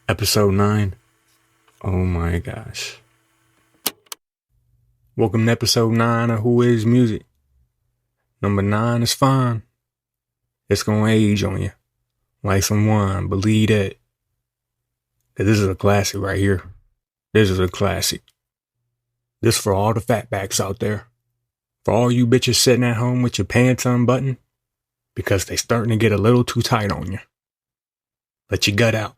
Episode 9. Oh my gosh. Welcome to episode 9 of Who Is Music. Number 9 is fine. It's gonna age on you. Like some wine, believe that. Cause this is a classic right here. This is a classic. This for all the fatbacks out there. For all you bitches sitting at home with your pants unbuttoned. Because they starting to get a little too tight on you. Let your gut out.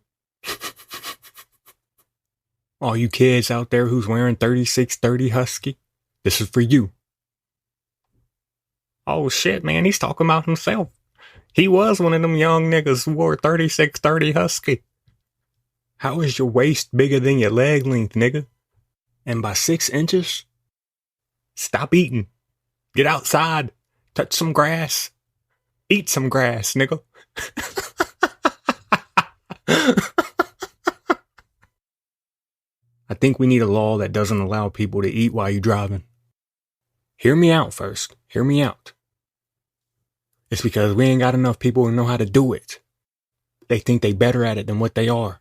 All you kids out there who's wearing 3630 Husky, this is for you. Oh shit, man, he's talking about himself. He was one of them young niggas who wore 3630 Husky. How is your waist bigger than your leg length, nigga? And by 6 inches? Stop eating. Get outside. Touch some grass. Eat some grass, nigga. I think we need a law that doesn't allow people to eat while you're driving. Hear me out first. Hear me out. It's because we ain't got enough people who know how to do it. They think they better at it than what they are.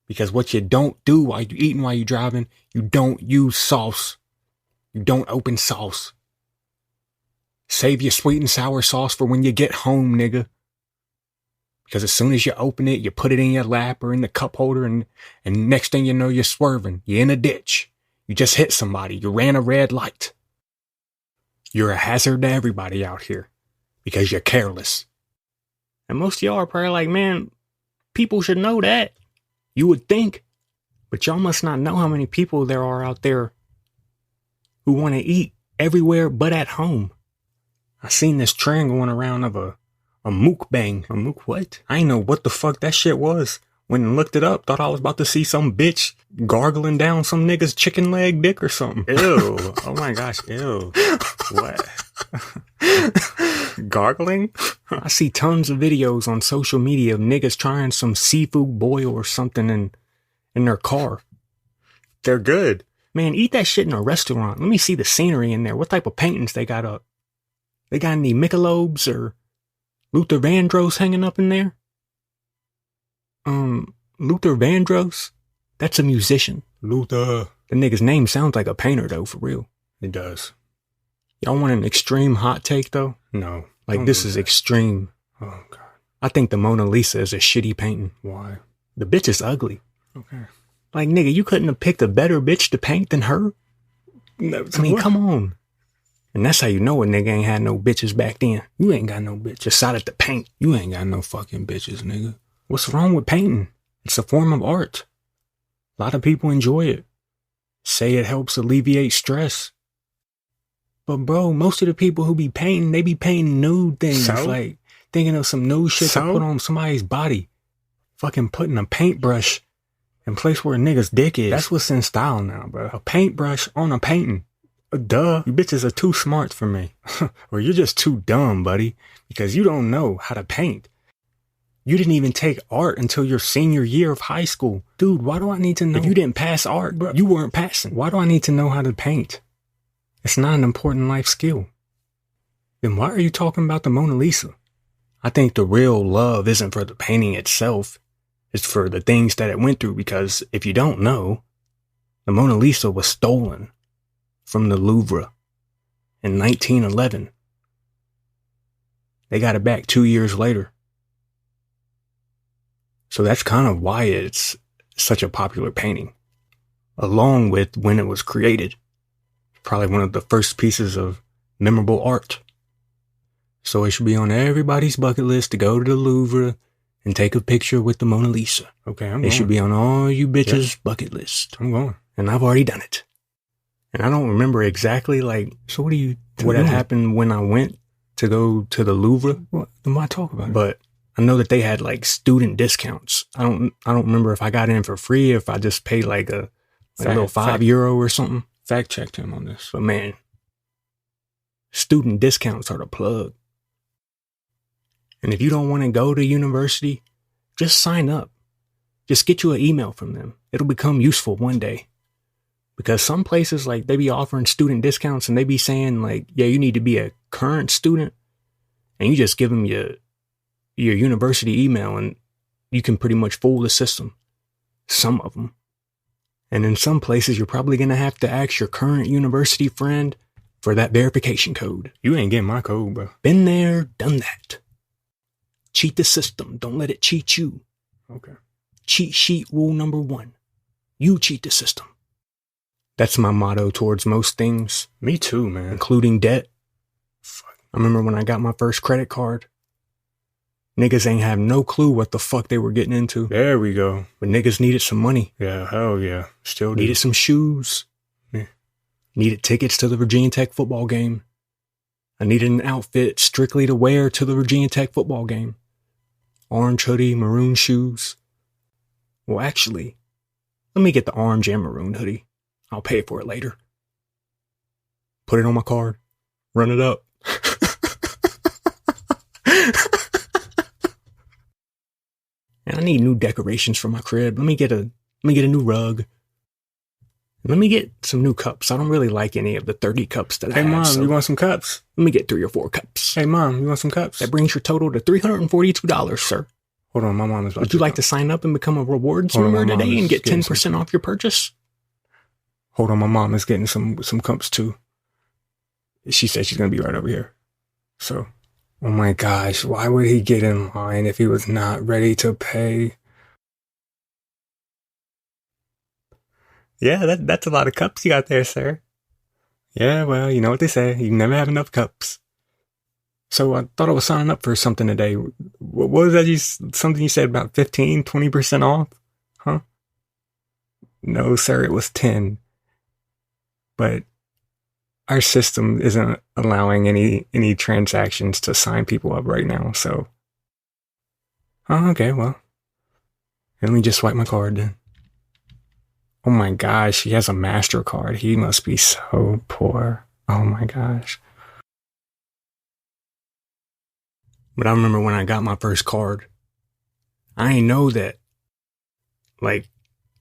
Because what you don't do while you're eating while you're driving, you don't use sauce. You don't open sauce. Save your sweet and sour sauce for when you get home, nigga. Because as soon as you open it, you put it in your lap or in the cup holder and next thing you know, you're swerving. You're in a ditch. You just hit somebody. You ran a red light. You're a hazard to everybody out here because you're careless. And most of y'all are probably like, man, people should know that. You would think. But y'all must not know how many people there are out there who want to eat everywhere but at home. I seen this trend going around of a mukbang. A muk what? I ain't know what the fuck that shit was. When I looked it up, thought I was about to see some bitch gargling down some nigga's chicken leg dick or something. Ew. Oh my gosh. Ew. What? Gargling? I see tons of videos on social media of niggas trying some seafood boil or something in their car. They're good. Man, eat that shit in a restaurant. Let me see the scenery in there. What type of paintings they got up? They got any Michelobes or Luther Vandross hanging up in there? Luther Vandross? That's a musician. Luther. The nigga's name sounds like a painter though, for real. It does. Y'all want an extreme hot take though? No. Like this is extreme. Oh God. I think the Mona Lisa is a shitty painting. Why? The bitch is ugly. Okay. Like nigga, you couldn't have picked a better bitch to paint than her? No, I mean, come on. And that's how you know a nigga ain't had no bitches back then. You ain't got no bitch. Decided to paint. You ain't got no fucking bitches, nigga. What's wrong with painting? It's a form of art. A lot of people enjoy it. Say it helps alleviate stress. But bro, most of the people who be painting, they be painting nude things. So? Like thinking of some nude shit to put on somebody's body. Fucking putting a paintbrush in place where a nigga's dick is. That's what's in style now, bro. A paintbrush on a painting. Duh, you bitches are too smart for me. Or you're just too dumb, buddy, because you don't know how to paint. You didn't even take art until your senior year of high school. Dude, why do I need to know? If you didn't pass art, bro, you weren't passing. Why do I need to know how to paint? It's not an important life skill. Then why are you talking about the Mona Lisa? I think the real love isn't for the painting itself. It's for the things that it went through, because if you don't know, the Mona Lisa was stolen from the Louvre in 1911. They got it back 2 years later. So that's kind of why it's such a popular painting, along with when it was created. Probably one of the first pieces of memorable art. So it should be on everybody's bucket list to go to the Louvre and take a picture with the Mona Lisa. Okay, I'm going. It should be on all you bitches' bucket list. I'm going. And I've already done it. And I don't remember exactly, like, so what had happened when I went to go to the Louvre. What? Then why talk about it? But I know that they had like student discounts. I don't remember if I got in for free, if I just paid like a little €5 or something. Fact checked him on this. But man, student discounts are the plug. And if you don't want to go to university, just sign up. Just get you an email from them. It'll become useful one day. Because some places, like, they be offering student discounts and they be saying, like, yeah, you need to be a current student. And you just give them your university email and you can pretty much fool the system. Some of them. And in some places, you're probably going to have to ask your current university friend for that verification code. You ain't getting my code, bro. Been there, done that. Cheat the system. Don't let it cheat you. Okay. Cheat sheet rule number 1. You cheat the system. That's my motto towards most things. Me too, man. Including debt. Fuck. I remember when I got my first credit card. Niggas ain't have no clue what the fuck they were getting into. There we go. But niggas needed some money. Yeah, hell yeah. Still do. Needed some shoes. Yeah. Needed tickets to the Virginia Tech football game. I needed an outfit strictly to wear to the Virginia Tech football game. Orange hoodie, maroon shoes. Well, actually, let me get the orange and maroon hoodie. I'll pay for it later. Put it on my card. Run it up. And I need new decorations for my crib. Let me get a new rug. Let me get some new cups. I don't really like any of the 30 cups that I have. Hey, Mom, you want some cups? Let me get 3 or 4 cups. Hey, Mom, you want some cups? That brings your total to $342, sir. Hold on, my mom is about Would you like to sign up and become a rewards member today and get 10% off your purchase? Hold on, my mom is getting some cups too. She said she's going to be right over here. So, oh my gosh, why would he get in line if he was not ready to pay? Yeah, that's a lot of cups you got there, sir. Yeah, well, you know what they say. You never have enough cups. So I thought I was signing up for something today. What was that? Something you said about 15, 20% off? Huh? No, sir, it was 10. But our system isn't allowing any transactions to sign people up right now, so. Oh, okay, well. Let me just swipe my card then. Oh my gosh, he has a MasterCard. He must be so poor. Oh my gosh. But I remember when I got my first card, I ain't know that, like,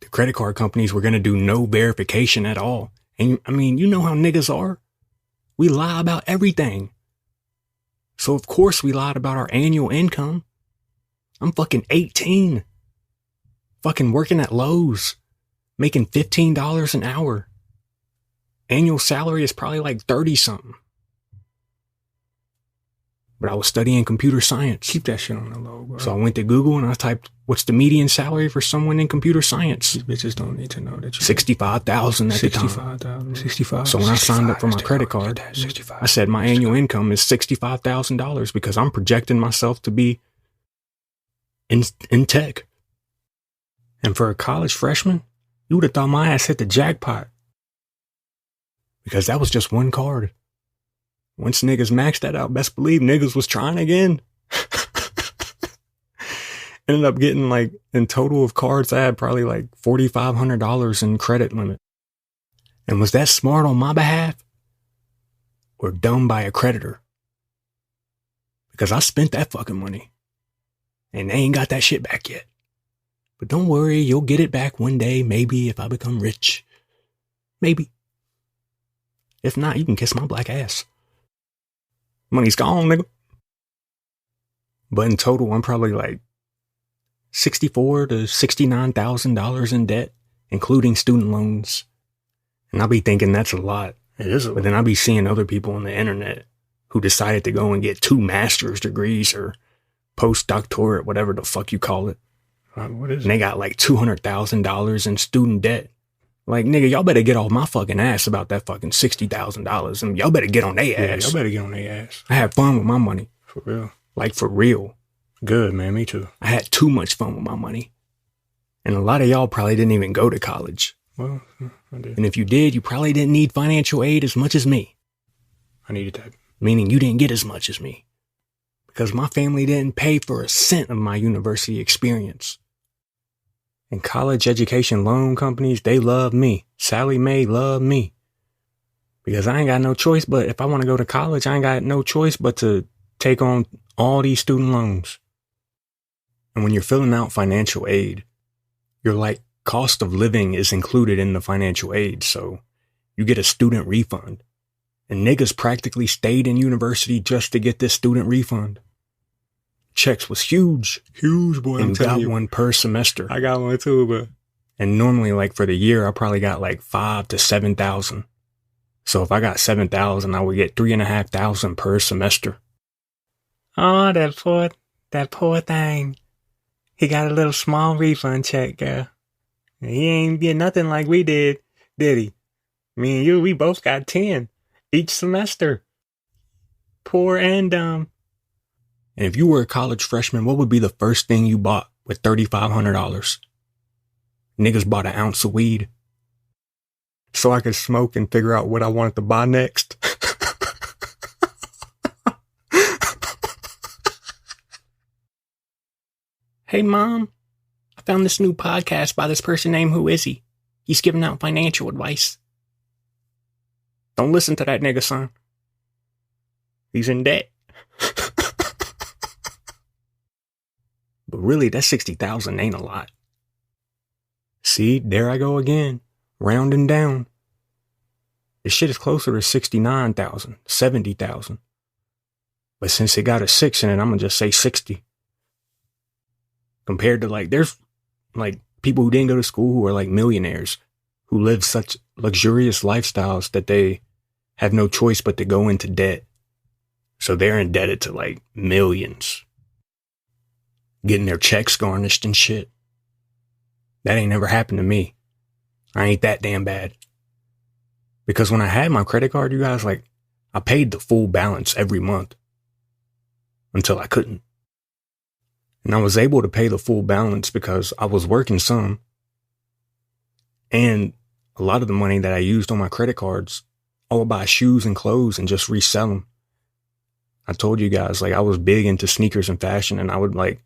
the credit card companies were going to do no verification at all. And I mean, you know how niggas are. We lie about everything. So of course we lied about our annual income. I'm fucking 18. Fucking working at Lowe's. Making $15 an hour. Annual salary is probably like 30 something. But I was studying computer science. Keep that shit on the low, bro. So I went to Google and I typed, what's the median salary for someone in computer science? These bitches don't need to know that you... $65,000 at the time. $65,000. So when I signed up for my credit card, I said my annual income is $65,000 because I'm projecting myself to be in tech. And for a college freshman, you would have thought my ass hit the jackpot. Because that was just one card. Once niggas maxed that out, best believe niggas was trying again. Ended up getting like, in total of cards, I had probably like $4,500 in credit limit. And was that smart on my behalf? Or dumb by a creditor? Because I spent that fucking money. And they ain't got that shit back yet. But don't worry, you'll get it back one day, maybe, if I become rich. Maybe. If not, you can kiss my black ass. Money's gone, nigga. But in total, I'm probably like $64,000 to $69,000 in debt, including student loans. And I'll be thinking that's a lot. It is a lot. But then I'll be seeing other people on the internet who decided to go and get 2 master's degrees or postdoctorate, whatever the fuck you call it. What is it? And they got like $200,000 in student debt. Like, nigga, y'all better get off my fucking ass about that fucking $60,000. And y'all better get on their ass. Y'all better get on their ass. I had fun with my money. For real. Like, for real. Good, man. Me too. I had too much fun with my money. And a lot of y'all probably didn't even go to college. Well, I did. And if you did, you probably didn't need financial aid as much as me. I needed that. Meaning you didn't get as much as me. Because my family didn't pay for a cent of my university experience. And college education loan companies, they love me. Sally Mae loved me. Because I ain't got no choice, but if I want to go to college, I ain't got no choice but to take on all these student loans. And when you're filling out financial aid, your like cost of living is included in the financial aid. So you get a student refund. And niggas practically stayed in university just to get this student refund. checks was huge. Huge, boy. And I'm you telling got you. one per semester. I got one too, but. And normally, like, for the year, I probably got like 5,000 to 7,000. So if I got 7,000, I would get 3,500 per semester. Oh, that poor thing. He got a little small refund check, girl. He ain't get nothing like we did he? Me and you, we both got 10 each semester. Poor and dumb. And if you were a college freshman, what would be the first thing you bought with $3,500? Niggas bought an ounce of weed. So I could smoke and figure out what I wanted to buy next. Hey, Mom, I found this new podcast by this person named Who Is He? He's giving out financial advice. Don't listen to that nigga, son. He's in debt. But really, that 60,000 ain't a lot. See, there I go again, rounding down. This shit is closer to 69,000, 70,000. But since it got a 6 in it, I'm gonna just say 60. Compared to like, there's like people who didn't go to school who are like millionaires who live such luxurious lifestyles that they have no choice but to go into debt. So they're indebted to like millions. Getting their checks garnished and shit. That ain't never happened to me. I ain't that damn bad. Because when I had my credit card, you guys, like, I paid the full balance every month. Until I couldn't. And I was able to pay the full balance because I was working some. And a lot of the money that I used on my credit cards, I would buy shoes and clothes and just resell them. I told you guys, like, I was big into sneakers and fashion, and I would like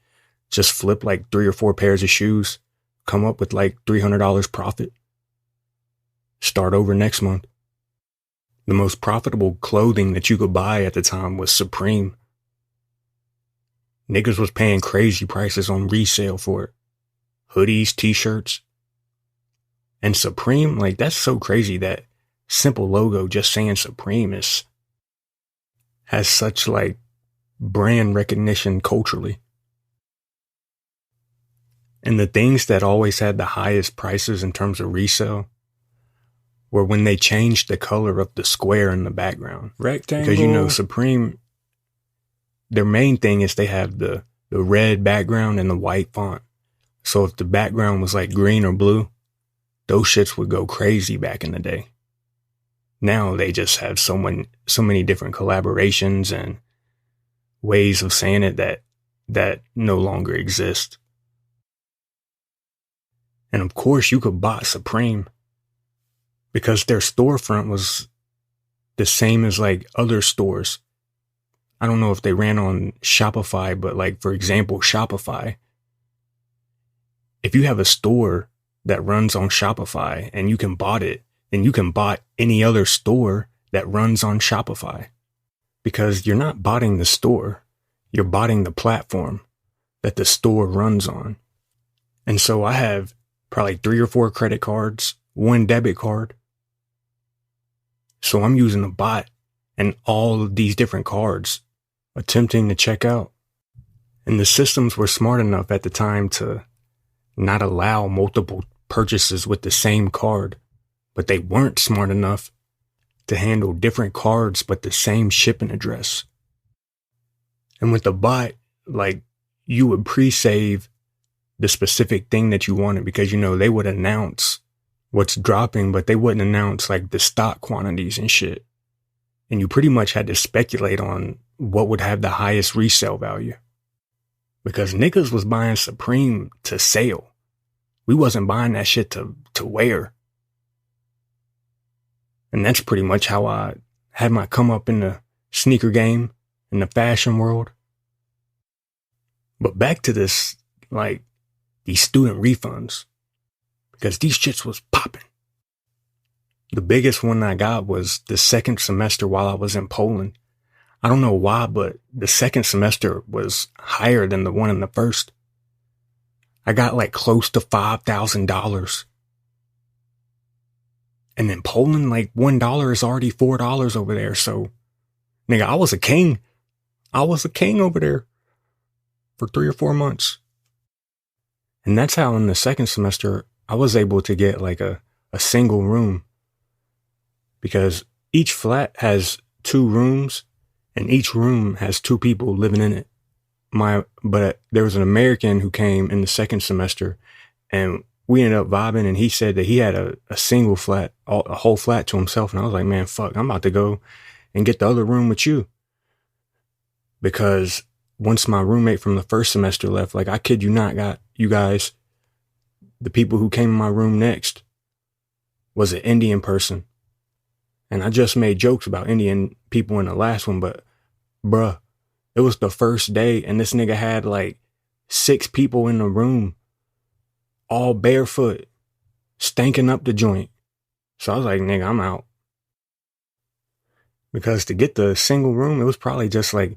just flip like 3 or 4 pairs of shoes, come up with like $300 profit, start over next month. The most profitable clothing that you could buy at the time was Supreme. Niggas was paying crazy prices on resale for it. Hoodies, t-shirts. And Supreme, like, that's so crazy that simple logo just saying Supreme has such like brand recognition culturally. And the things that always had the highest prices in terms of resale were when they changed the color of the square in the background. Rectangle. Because, you know, Supreme, their main thing is they have the red background and the white font. So if the background was like green or blue, those shits would go crazy back in the day. Now they just have so many different collaborations and ways of saying it that no longer exist. And of course you could buy Supreme because their storefront was the same as like other stores. I don't know if they ran on Shopify, but like, for example, Shopify. If you have a store that runs on Shopify and you can bought it, then you can bought any other store that runs on Shopify. Because you're not botting the store, you're botting the platform that the store runs on. And so I have probably 3 or 4 credit cards, 1 debit card. So I'm using a bot and all of these different cards attempting to check out. And the systems were smart enough at the time to not allow multiple purchases with the same card, but they weren't smart enough to handle different cards but the same shipping address. And with the bot, like, you would pre-save the specific thing that you wanted because, you know, they would announce what's dropping, but they wouldn't announce like the stock quantities and shit. And you pretty much had to speculate on what would have the highest resale value. Because niggas was buying Supreme to sell. We wasn't buying that shit to wear. And that's pretty much how I had my come up in the sneaker game, in the fashion world. But back to this, like, these student refunds. Because these shits was popping. The biggest one I got was the second semester while I was in Poland. I don't know why, but the second semester was higher than the one in the first. I got like close to $5,000. And in Poland, like $1 is already $4 over there. So, nigga, I was a king. I was a king over there. for 3 or 4 months. And that's how in the second semester, I was able to get like a single room, because each flat has 2 rooms and each room has 2 people living in it. But there was an American who came in the second semester, and we ended up vibing, and he said that he had a single flat, a whole flat to himself. And I was like, man, fuck, I'm about to go and get the other room with you. Because once my roommate from the first semester left, like, I kid you not, got you guys, the people who came in my room next was an Indian person. And I just made jokes about Indian people in the last one, but bruh, it was the first day and this nigga had like 6 people in the room, all barefoot, stanking up the joint. So I was like, nigga, I'm out. Because to get the single room, it was probably just like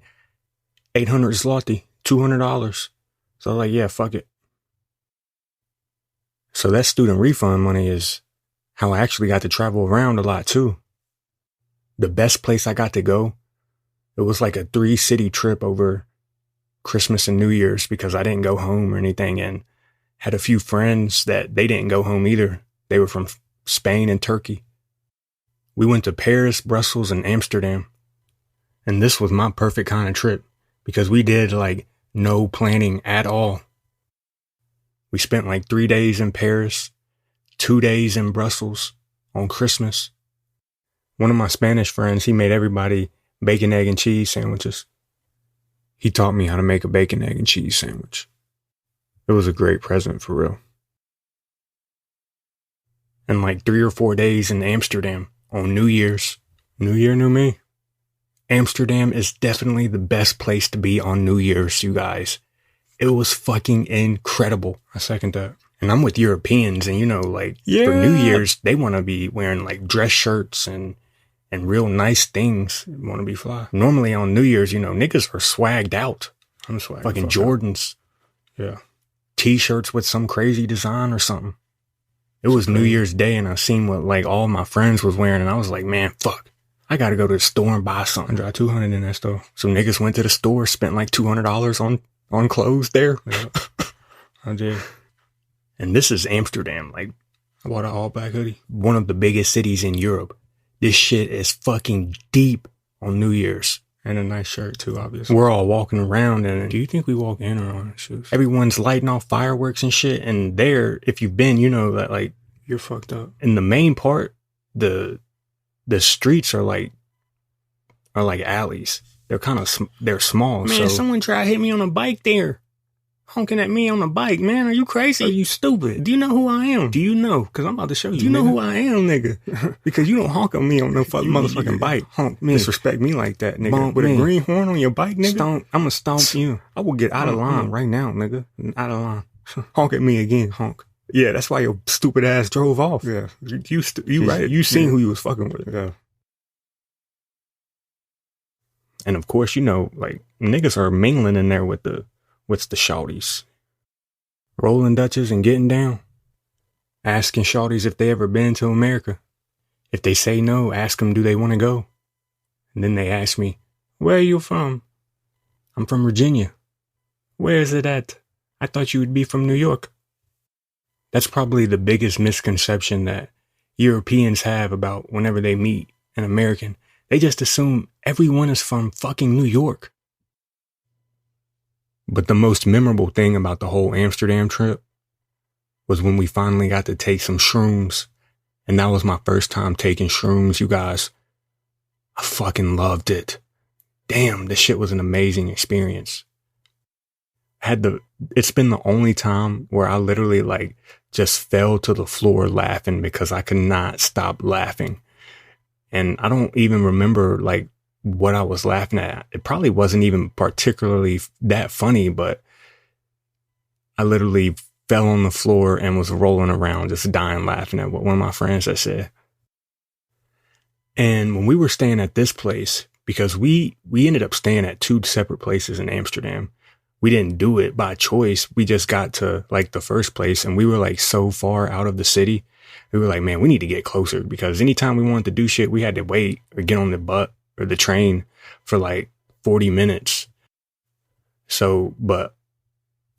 800 zloty, $200. So I was like, yeah, fuck it. So that student refund money is how I actually got to travel around a lot too. The best place I got to go, it was like a 3-city trip over Christmas and New Year's, because I didn't go home or anything, and had a few friends that they didn't go home either. They were from Spain and Turkey. We went to Paris, Brussels, and Amsterdam. And this was my perfect kind of trip, because we did like no planning at all. We spent like 3 days in Paris, 2 days in Brussels on Christmas. One of my Spanish friends, he made everybody bacon, egg, and cheese sandwiches. He taught me how to make a bacon, egg, and cheese sandwich. It was a great present, for real. And like 3 or 4 days in Amsterdam on New Year's. New Year, new me. Amsterdam is definitely the best place to be on New Year's, you guys. It was fucking incredible. I second that. And I'm with Europeans, and you know, like, for New Year's, they want to be wearing like dress shirts and real nice things. Want to be fly. Normally on New Year's, you know, niggas are swagged out. I'm swagged. Fucking Jordans. Out. Yeah. T-shirts with some crazy design or something. It was New Year's Day, and I seen what like all my friends was wearing, and I was like, man, fuck. I gotta go to the store and buy something. I dropped $200 in that store. Some niggas went to the store, spent like $200 on clothes there. Yep. I did. And this is Amsterdam. Like, I bought an all-black hoodie. One of the biggest cities in Europe. This shit is fucking deep on New Year's. And a nice shirt too, obviously. We're all walking around, and do you think we walk in or on shoes? Everyone's lighting off fireworks and shit. And there, if you've been, you know that like you're fucked up. In the main part, the streets are like alleys. They're kind of they're small. Man, so someone tried to hit me on a bike there. Honking at me on a bike, man. Are you crazy? Are you stupid? Do you know who I am? Do you know? Because I'm about to show you. Do you know who I am, nigga? Because you don't honk on me on no motherfucking bike. Honk me. Disrespect me like that, nigga. Bonk with me. A green horn on your bike, nigga? I'm going to stomp you. I will get out of line right now, nigga. Out of line. Honk at me again, honk. Yeah, that's why your stupid ass drove off. Yeah. You right. You seen who you was fucking with. Yeah. And of course, you know, like, niggas are mingling in there with the shawties. Rolling Dutches and getting down. Asking shawties if they ever been to America. If they say no, ask them, do they want to go? And then they ask me, where are you from? I'm from Virginia. Where is it at? I thought you would be from New York. That's probably the biggest misconception that Europeans have about whenever they meet an American. They just assume everyone is from fucking New York. But the most memorable thing about the whole Amsterdam trip was when we finally got to take some shrooms. And that was my first time taking shrooms, you guys. I fucking loved it. Damn, this shit was an amazing experience. It's been the only time where I literally like just fell to the floor laughing because I could not stop laughing. And I don't even remember like what I was laughing at. It probably wasn't even particularly that funny, but I literally fell on the floor and was rolling around, just dying laughing at what one of my friends had said. And when we were staying at this place, because we ended up staying at 2 separate places in Amsterdam. We didn't do it by choice. We just got to like the first place, and we were like so far out of the city. We were like, man, we need to get closer, because anytime we wanted to do shit, we had to wait or get on the bus or the train for like 40 minutes. So, but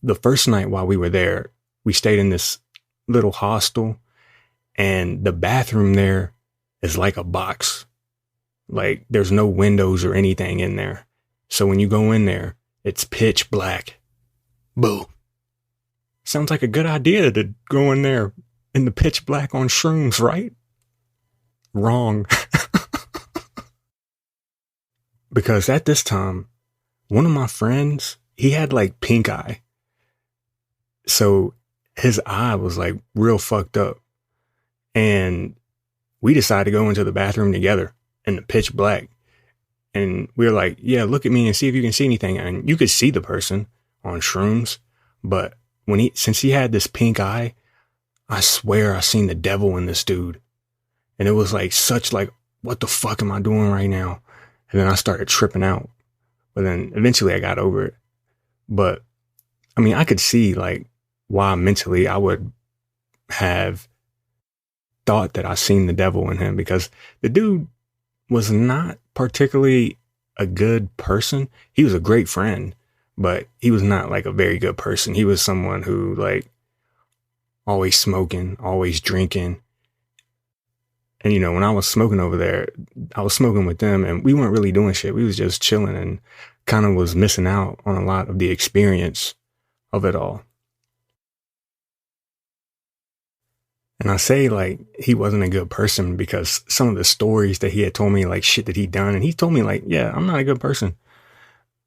the first night while we were there, we stayed in this little hostel, and the bathroom there is like a box. Like there's no windows or anything in there. So when you go in there, it's pitch black. Boo. Sounds like a good idea to go in there in the pitch black on shrooms, right? Wrong. Because at this time, one of my friends, he had like pink eye. So his eye was like real fucked up. And we decided to go into the bathroom together in the pitch black. And we were like, yeah, look at me and see if you can see anything. And you could see the person on shrooms. But since he had this pink eye, I swear I seen the devil in this dude. And it was like what the fuck am I doing right now? And then I started tripping out. But then eventually I got over it. But I mean, I could see like why mentally I would have thought that I seen the devil in him, because the dude was not particularly a good person. He was a great friend, but he was not like a very good person. He was someone who like always smoking, always drinking. And, you know, when I was smoking over there, I was smoking with them and we weren't really doing shit. We was just chilling and kind of was missing out on a lot of the experience of it all. And I say like he wasn't a good person because some of the stories that he had told me, like shit that he'd done, and he told me like, yeah, I'm not a good person.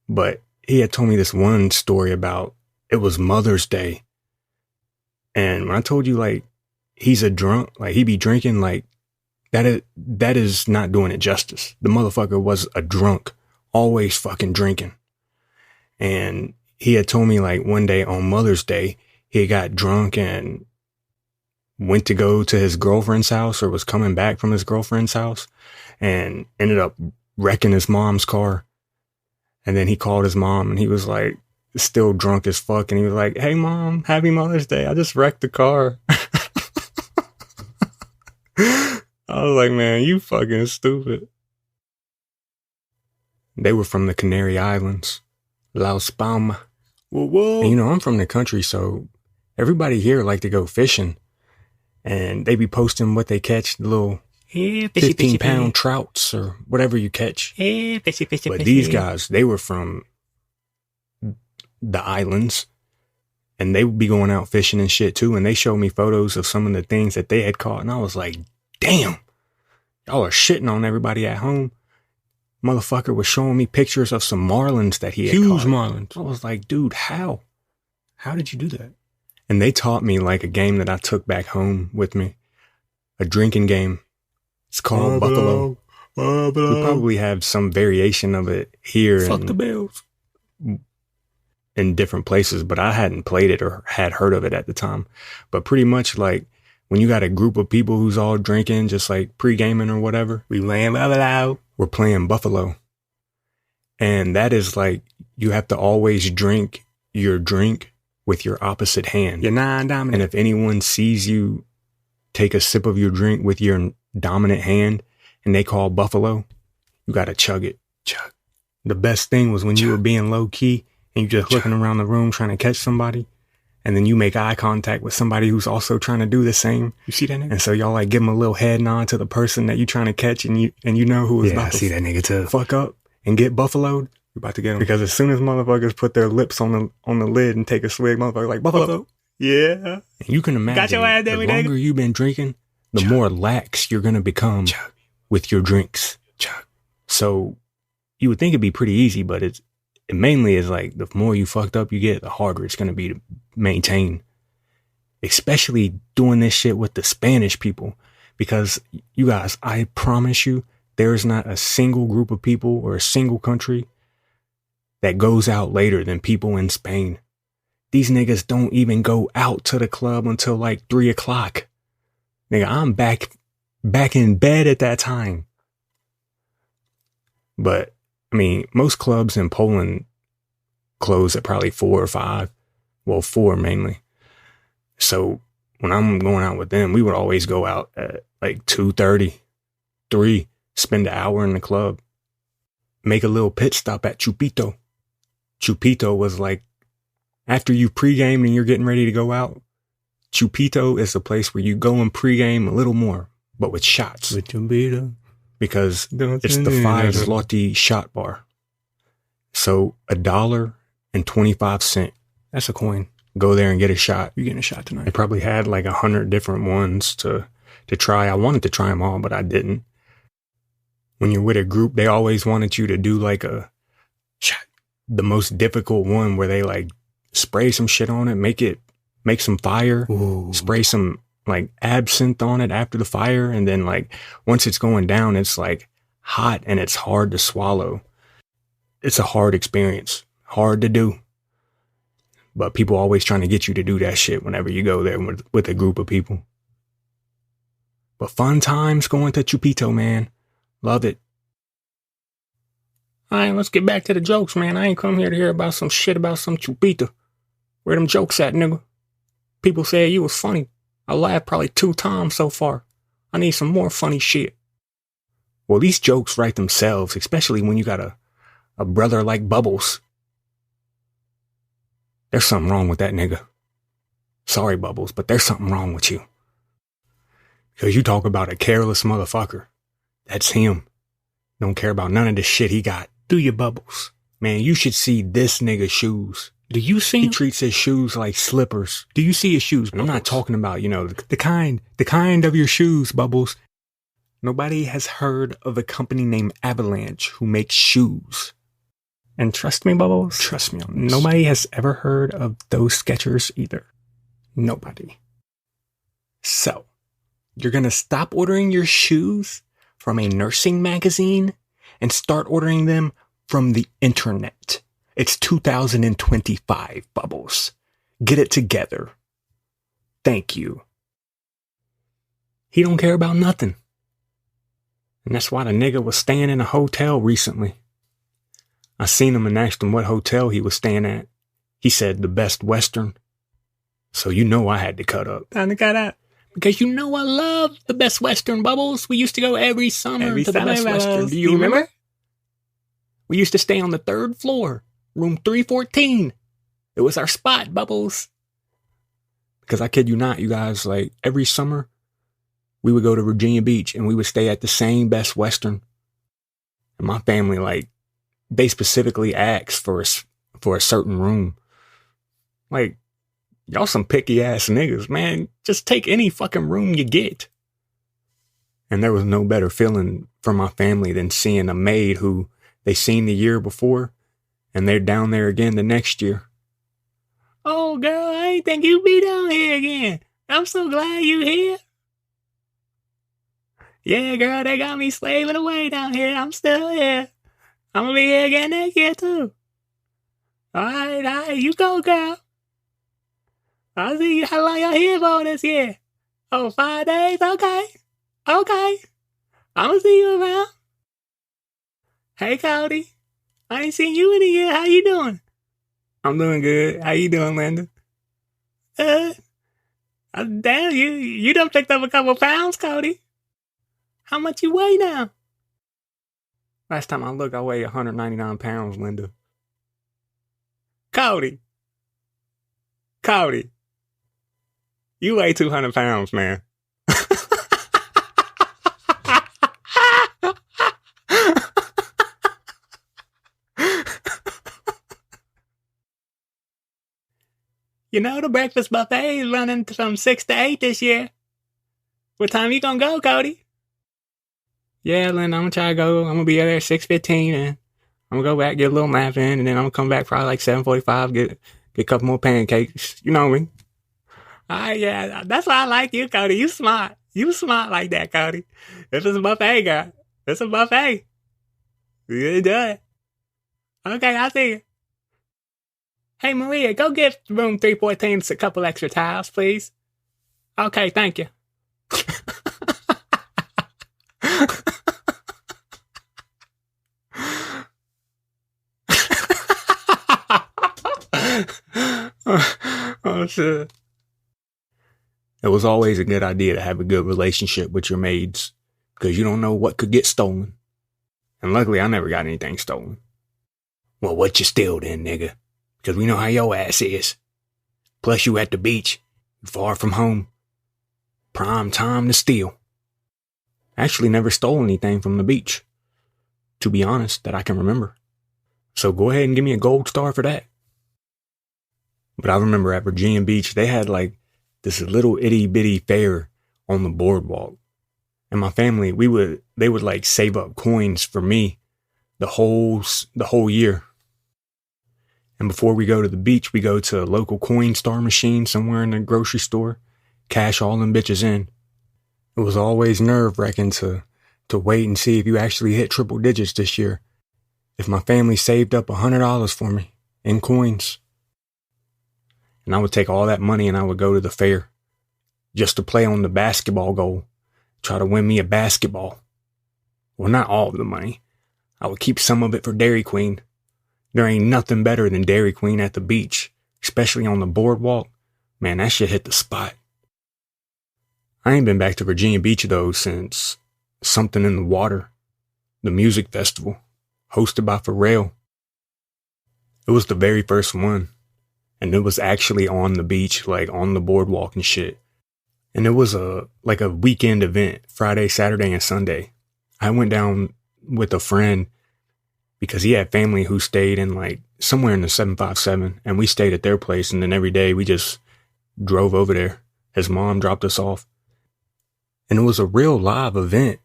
But he had told me this one story about, it was Mother's Day. And when I told you like he's a drunk, like he be drinking, like that is not doing it justice. The motherfucker was a drunk, always fucking drinking. And he had told me like one day on Mother's Day, he got drunk and went to go to his girlfriend's house, or was coming back from his girlfriend's house, and ended up wrecking his mom's car. And then he called his mom and he was like still drunk as fuck. And he was like, hey mom, happy Mother's Day. I just wrecked the car. I was like, man, you fucking stupid. They were from the Canary Islands. Las Palmas. Whoa, whoa. And, you know, I'm from the country, so everybody here like to go fishing. And they be posting what they catch, the little 15-pound trouts or whatever you catch. But these guys, they were from the islands, and they would be going out fishing and shit too. And they showed me photos of some of the things that they had caught. And I was like, damn, y'all are shitting on everybody at home. Motherfucker was showing me pictures of some marlins that he had caught. Huge marlins. I was like, dude, how? How did you do that? And they taught me like a game that I took back home with me. A drinking game. It's called Buffalo. We probably have some variation of it here. Fuck the Bills. In different places, but I hadn't played it or had heard of it at the time. But pretty much like when you got a group of people who's all drinking, just like pre-gaming or whatever, we're playing Buffalo. And that is like, you have to always drink your drink with your opposite hand. You're non-dominant. And if anyone sees you take a sip of your drink with your dominant hand and they call Buffalo, you got to chug it. Chug. The best thing was when you were being low key and you just looking around the room trying to catch somebody, and then you make eye contact with somebody who's also trying to do the same. You see that nigga? And so y'all like give him a little head nod to the person that you trying to catch, and you know who is about to see that nigga too. Fuck up and get buffaloed. You about to get him. Because as soon as motherfuckers put their lips on the lid and take a swig, motherfuckers like Buffalo. Yeah. And you can imagine, got your ass there, the longer you've been drinking, the more lax you're gonna become with your drinks. So you would think it'd be pretty easy, but it mainly is like the more you fucked up you get, the harder it's going to be to maintain. Especially doing this shit with the Spanish people. Because you guys, I promise you, there is not a single group of people or a single country that goes out later than people in Spain. These niggas don't even go out to the club until like 3 o'clock. Nigga, I'm back in bed at that time. But I mean, most clubs in Poland close at probably 4 or 5. Well, 4 mainly. So when I'm going out with them, we would always go out at like 2:30, 3, spend an hour in the club, make a little pit stop at Chupito. Chupito was like After you pregame and you're getting ready to go out, Chupito is the place where you go and pregame a little more, but with shots. With Chupito. Because it's the 5 zloty shot bar. So $1.25. That's a coin. Go there and get a shot. You're getting a shot tonight. They probably had like 100 different ones to try. I wanted to try them all, but I didn't. When you're with a group, they always wanted you to do like the most difficult one where they like spray some shit on it, make some fire, spray some like absinthe on it after the fire. And then like once it's going down, it's like hot and it's hard to swallow. It's a hard experience, hard to do. But people always trying to get you to do that shit whenever you go there with a group of people. But fun times going to Chupito, man. Love it. All right, let's get back to the jokes, man. I ain't come here to hear about some shit about some Chupito. Where them jokes at, nigga? People said you was funny. I laughed probably 2 times so far. I need some more funny shit. Well, these jokes write themselves, especially when you got a brother like Bubbles. There's something wrong with that nigga. Sorry, Bubbles, but there's something wrong with you. Because you talk about a careless motherfucker. That's him. Don't care about none of the shit he got. Do you, Bubbles? Man, you should see this nigga's shoes. Do you see him? He treats his shoes like slippers. Do you see his shoes? And I'm not talking about, the kind of your shoes, Bubbles. Nobody has heard of a company named Avalanche who makes shoes. And trust me, Bubbles. Trust me on this. Nobody has ever heard of those Skechers either. Nobody. So, you're going to stop ordering your shoes from a nursing magazine and start ordering them from the internet. It's 2025, Bubbles. Get it together. Thank you. He don't care about nothing. And that's why the nigga was staying in a hotel recently. I seen him and asked him what hotel he was staying at. He said the Best Western. So you know I had to cut up. Time to cut up. Because you know I love the Best Western, Bubbles. We used to go every summer to the Best Western. Do you remember? We used to stay on the 3rd floor, room 314. It was our spot, Bubbles. Because I kid you not, you guys, like every summer, we would go to Virginia Beach and we would stay at the same Best Western. And my family, like, they specifically asked for a certain room. Like, y'all some picky ass niggas, man. Just take any fucking room you get. And there was no better feeling for my family than seeing a maid who they seen the year before and they're down there again the next year. Oh, girl, I ain't think you'd be down here again. I'm so glad you here. Yeah, girl, they got me slaving away down here. I'm still here. I'm gonna be here again next year, too. All right, you go, girl. I'll see you how long y'all here for this year. Oh, 5 days? Okay. I'm gonna see you around. Hey, Cody. I ain't seen you in a year. How you doing? I'm doing good. How you doing, Linda? Damn, you done picked up a couple pounds, Cody. How much you weigh now? Last time I looked, I weigh 199 pounds, Linda. Cody. You weigh 200 pounds, man. You know, the breakfast buffet is running from 6 to 8 this year. What time you gonna go, Cody? Yeah, Lynn, I'm gonna try to go. I'm gonna be there at 6:15 and I'm gonna go back, get a little nap in, and then I'm gonna come back probably like 7:45, get a couple more pancakes. You know me. Yeah, that's why I like you, Cody. You smart. You smart like that, Cody. This is a buffet, girl. It's a buffet. You do it. Okay, I'll see you. Hey, Maria, go get room 314 a couple extra towels, please. Okay, thank you. Oh, shit. It was always a good idea to have a good relationship with your maids because you don't know what could get stolen. And luckily, I never got anything stolen. Well, what you steal then, nigga? because we know how your ass is. Plus you at the beach, far from home. Prime time to steal. Actually never stole anything from the beach, to be honest, that I can remember. So go ahead and give me a gold star for that. But I remember at Virginia Beach, they had like this little itty bitty fair on the boardwalk. And my family, they would like save up coins for me the whole year. And before we go to the beach, we go to a local coin star machine somewhere in the grocery store, cash all them bitches in. It was always nerve-wracking to wait and see if you actually hit triple digits this year. If my family saved up $100 for me in coins. And I would take all that money and I would go to the fair just to play on the basketball goal. Try to win me a basketball. Well, not all of the money. I would keep some of it for Dairy Queen. There ain't nothing better than Dairy Queen at the beach, especially on the boardwalk. Man, that shit hit the spot. I ain't been back to Virginia Beach though since Something in the Water, the music festival, hosted by Pharrell. It was the very first one, and it was actually on the beach, like on the boardwalk and shit. And it was a weekend event, Friday, Saturday, and Sunday. I went down with a friend because he had family who stayed in like somewhere in the 757, and we stayed at their place, and then every day we just drove over there. His mom dropped us off. And it was a real live event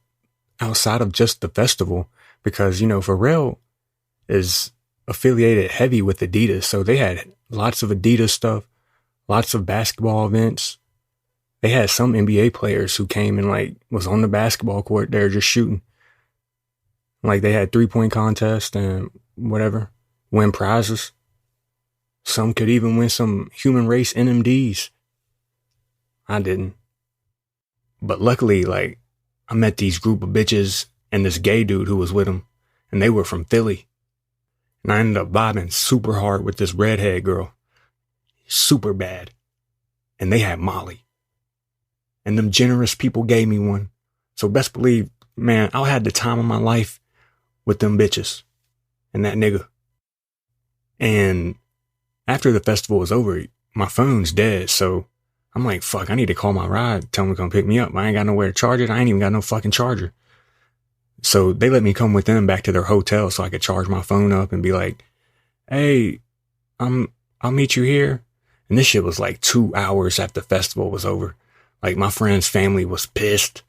outside of just the festival because, you know, Pharrell is affiliated heavy with Adidas. So they had lots of Adidas stuff, lots of basketball events. They had some NBA players who came and like was on the basketball court there just shooting. Like they had 3-point contests and whatever, win prizes. Some could even win some human race NMDs. I didn't. But luckily, like, I met these group of bitches and this gay dude who was with them, and they were from Philly. And I ended up vibing super hard with this redhead girl. Super bad. And they had Molly. And them generous people gave me one. So best believe, man, I had the time of my life with them bitches and that nigga. And after the festival was over, my phone's dead, so I'm like, fuck, I need to call my ride, tell them to come pick me up. I ain't got nowhere to charge it. I ain't even got no fucking charger. So they let me come with them back to their hotel so I could charge my phone up and be like, hey, I'll meet you here. And this shit was like 2 hours after the festival was over. Like my friend's family was pissed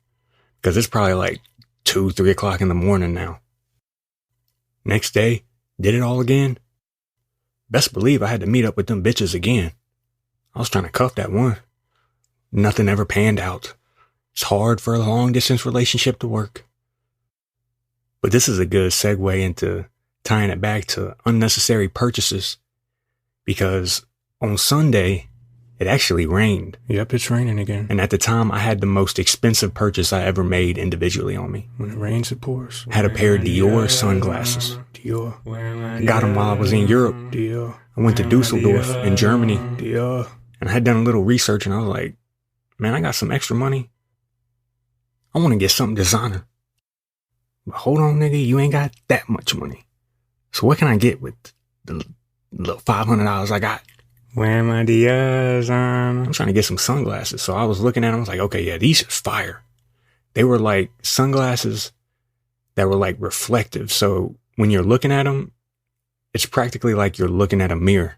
because it's probably like 2-3 o'clock in the morning now. Next day, did it all again. Best believe I had to meet up with them bitches again. I was trying to cuff that one. Nothing ever panned out. It's hard for a long distance relationship to work. But this is a good segue into tying it back to unnecessary purchases. Because on Sunday, it actually rained. Yep, it's raining again. And at the time, I had the most expensive purchase I ever made individually on me. When it rains, it pours. Had a pair of Dior sunglasses. Dior. I got them while I was in Europe. Dior. I went to Dusseldorf in Germany. Dior. And I had done a little research and I was like, man, I got some extra money. I want to get something designer. But hold on, nigga, you ain't got that much money. So what can I get with the little $500 I got? Where my Dior's on? I'm trying to get some sunglasses. So I was looking at them. I was like, okay, yeah, these are fire. They were like sunglasses that were like reflective. So when you're looking at them, it's practically like you're looking at a mirror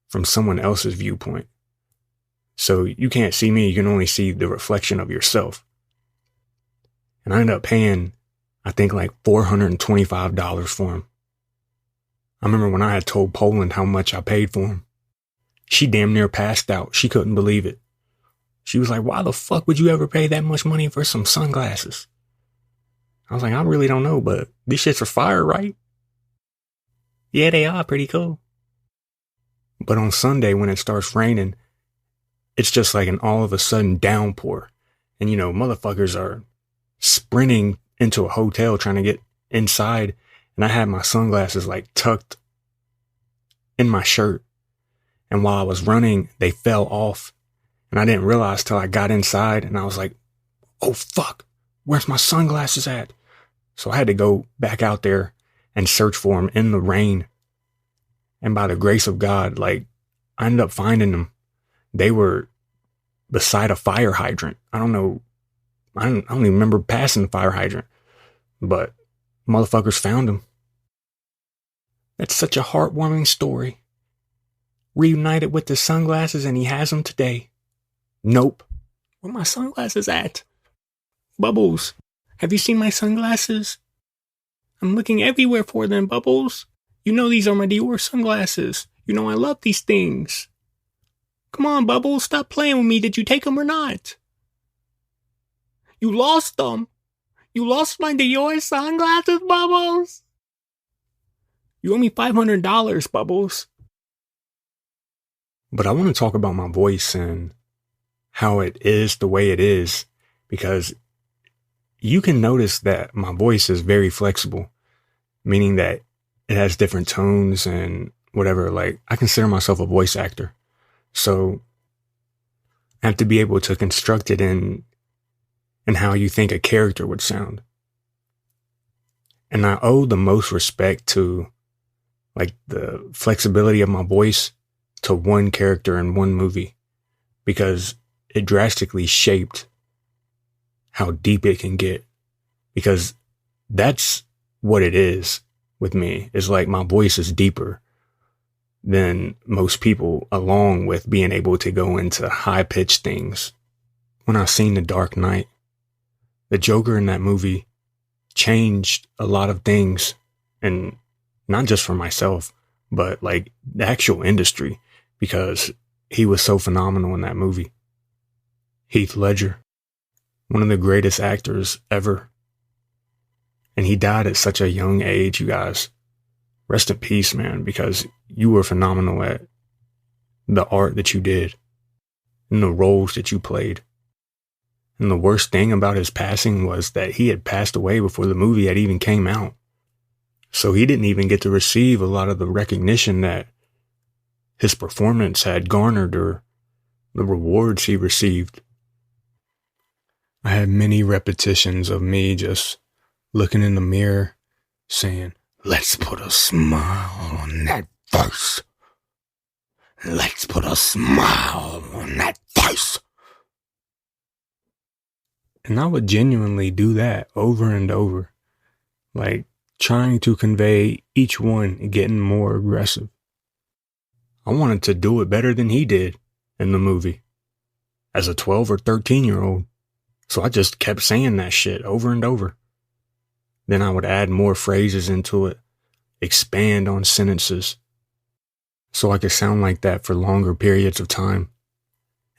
from someone else's viewpoint. So you can't see me. You can only see the reflection of yourself. And I ended up paying, I think like $425 for them. I remember when I had told Poland how much I paid for them. She damn near passed out. She couldn't believe it. She was like, why the fuck would you ever pay that much money for some sunglasses? I was like, I really don't know, but these shits are fire, right? Yeah, they are pretty cool. But on Sunday, when it starts raining, it's just like an all of a sudden downpour. And, you know, motherfuckers are sprinting into a hotel trying to get inside. And I had my sunglasses like tucked in my shirt. And while I was running, they fell off. And I didn't realize till I got inside. And I was like, oh, fuck, where's my sunglasses at? So I had to go back out there and search for them in the rain. And by the grace of God, like, I ended up finding them. They were beside a fire hydrant. I don't know. I don't even remember passing the fire hydrant, but motherfuckers found them. That's such a heartwarming story. Reunited with his sunglasses and he has them today. Nope. Where my sunglasses at? Bubbles, have you seen my sunglasses? I'm looking everywhere for them, Bubbles. You know these are my Dior sunglasses. You know I love these things. Come on, Bubbles, stop playing with me. Did you take them or not? You lost them. You lost my Dior sunglasses, Bubbles. You owe me $500, Bubbles. But I want to talk about my voice and how it is the way it is, because you can notice that my voice is very flexible, meaning that it has different tones and whatever. Like, I consider myself a voice actor. So I have to be able to construct it in how you think a character would sound. And I owe the most respect to, like, the flexibility of my voice to one character in one movie, because it drastically shaped how deep it can get. Because that's what it is with me. It's like my voice is deeper than most people, along with being able to go into high-pitched things. When I seen The Dark Knight, the Joker in that movie changed a lot of things, and not just for myself, but like the actual industry, because he was so phenomenal in that movie. Heath Ledger, one of the greatest actors ever. And he died at such a young age, you guys. Rest in peace, man, because you were phenomenal at the art that you did and the roles that you played. And the worst thing about his passing was that he had passed away before the movie had even came out. So he didn't even get to receive a lot of the recognition that his performance had garnered or the rewards he received. I had many repetitions of me just looking in the mirror saying, "Let's put a smile on that face. Let's put a smile on that face." And I would genuinely do that over and over, like trying to convey each one and getting more aggressive. I wanted to do it better than he did in the movie as a 12 or 13-year-old. So I just kept saying that shit over and over. Then I would add more phrases into it, expand on sentences, so I could sound like that for longer periods of time.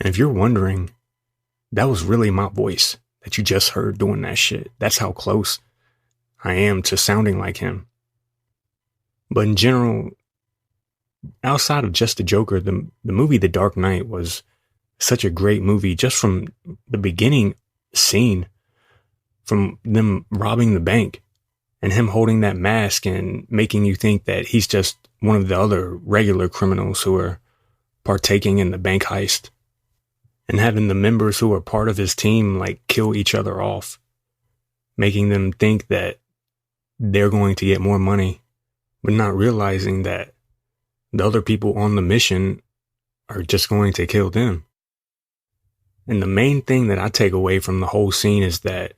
And if you're wondering, that was really my voice that you just heard doing that shit. That's how close I am to sounding like him. But in general, outside of just the Joker, the movie The Dark Knight was such a great movie just from the beginning scene, from them robbing the bank and him holding that mask and making you think that he's just one of the other regular criminals who are partaking in the bank heist, and having the members who are part of his team like kill each other off, making them think that they're going to get more money, but not realizing that the other people on the mission are just going to kill them. And the main thing that I take away from the whole scene is that